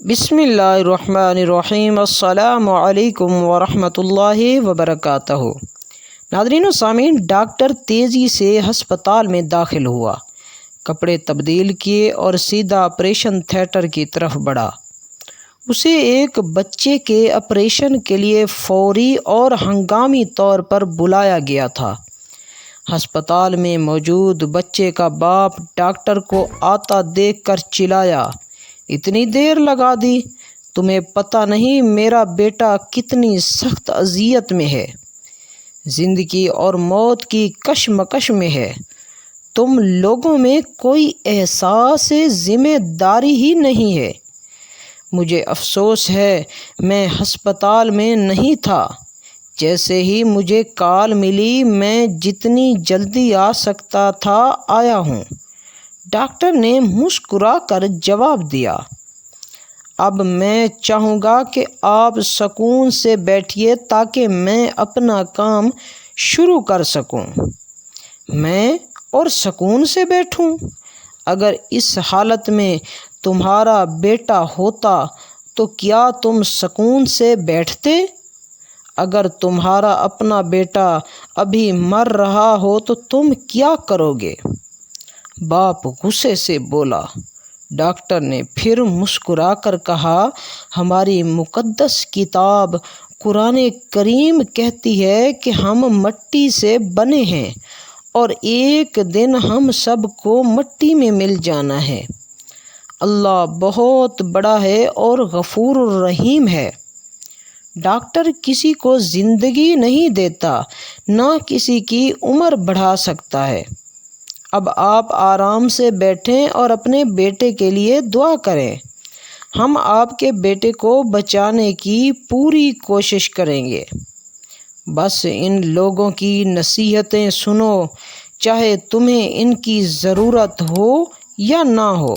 بسم اللہ الرحمن الرحیم۔ السلام علیکم ورحمۃ اللہ وبرکاتہ۔ ناظرین و سامعین، ڈاکٹر تیزی سے ہسپتال میں داخل ہوا، کپڑے تبدیل کیے اور سیدھا آپریشن تھیٹر کی طرف بڑھا۔ اسے ایک بچے کے آپریشن کے لیے فوری اور ہنگامی طور پر بلایا گیا تھا۔ ہسپتال میں موجود بچے کا باپ ڈاکٹر کو آتا دیکھ کر چلایا، اتنی دیر لگا دی؟ تمہیں پتہ نہیں میرا بیٹا کتنی سخت اذیت میں ہے، زندگی اور موت کی کشمکش میں ہے۔ تم لوگوں میں کوئی احساس ذمہ داری ہی نہیں ہے۔ مجھے افسوس ہے میں ہسپتال میں نہیں تھا۔ جیسے ہی مجھے کال ملی میں جتنی جلدی آ سکتا تھا آیا ہوں، ڈاکٹر نے مسکرا کر جواب دیا۔ اب میں چاہوں گا کہ آپ سکون سے بیٹھیے تاکہ میں اپنا کام شروع کر سکوں۔ میں اور سکون سے بیٹھوں؟ اگر اس حالت میں تمہارا بیٹا ہوتا تو کیا تم سکون سے بیٹھتے؟ اگر تمہارا اپنا بیٹا ابھی مر رہا ہو تو تم کیا کرو گے؟ باپ غصے سے بولا۔ ڈاکٹر نے پھر مسکرا کر کہا، ہماری مقدس کتاب قرآن کریم کہتی ہے کہ ہم مٹی سے بنے ہیں اور ایک دن ہم سب کو مٹی میں مل جانا ہے۔ اللہ بہت بڑا ہے اور غفور الرحیم ہے۔ ڈاکٹر کسی کو زندگی نہیں دیتا، نہ کسی کی عمر بڑھا سکتا ہے۔ اب آپ آرام سے بیٹھیں اور اپنے بیٹے کے لیے دعا کریں۔ ہم آپ کے بیٹے کو بچانے کی پوری کوشش کریں گے۔ بس ان لوگوں کی نصیحتیں سنو، چاہے تمہیں ان کی ضرورت ہو یا نہ ہو۔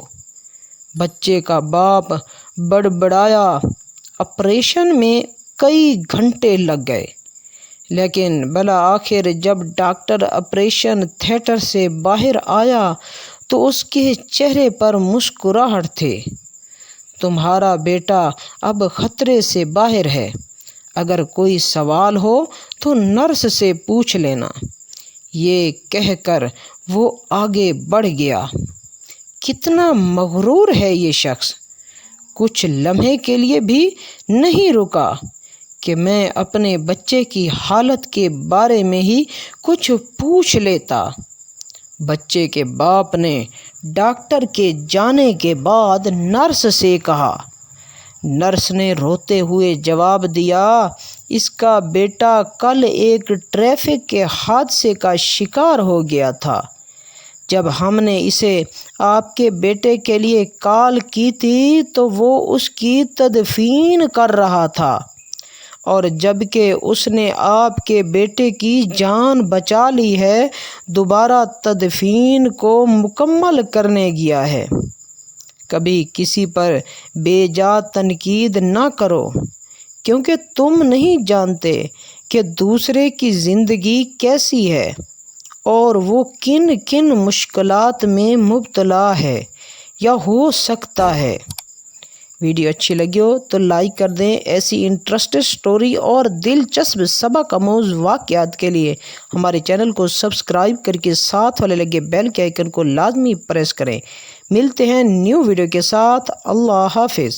بچے کا باپ بڑبڑایا۔ آپریشن میں کئی گھنٹے لگ گئے، لیکن بالآخر جب ڈاکٹر آپریشن تھیٹر سے باہر آیا تو اس کے چہرے پر مسکراہٹ تھی۔ تمہارا بیٹا اب خطرے سے باہر ہے، اگر کوئی سوال ہو تو نرس سے پوچھ لینا۔ یہ کہہ کر وہ آگے بڑھ گیا۔ کتنا مغرور ہے یہ شخص! کچھ لمحے کے لیے بھی نہیں رکا کہ میں اپنے بچے کی حالت کے بارے میں ہی کچھ پوچھ لیتا۔ بچے کے باپ نے ڈاکٹر کے جانے کے بعد نرس سے کہا۔ نرس نے روتے ہوئے جواب دیا، اس کا بیٹا کل ایک ٹریفک کے حادثے کا شکار ہو گیا تھا۔ جب ہم نے اسے آپ کے بیٹے کے لیے کال کی تھی تو وہ اس کی تدفین کر رہا تھا، اور جب کہ اس نے آپ کے بیٹے کی جان بچا لی ہے، دوبارہ تدفین کو مکمل کرنے گیا ہے۔ کبھی کسی پر بے جا تنقید نہ کرو، کیونکہ تم نہیں جانتے کہ دوسرے کی زندگی کیسی ہے اور وہ کن کن مشکلات میں مبتلا ہے یا ہو سکتا ہے۔ ویڈیو اچھی لگی ہو تو لائک کر دیں۔ ایسی انٹرسٹڈ سٹوری اور دلچسپ سبق آموز واقعات کے لیے ہمارے چینل کو سبسکرائب کر کے ساتھ والے لگے بیل کے آئیکن کو لازمی پریس کریں۔ ملتے ہیں نیو ویڈیو کے ساتھ۔ اللہ حافظ۔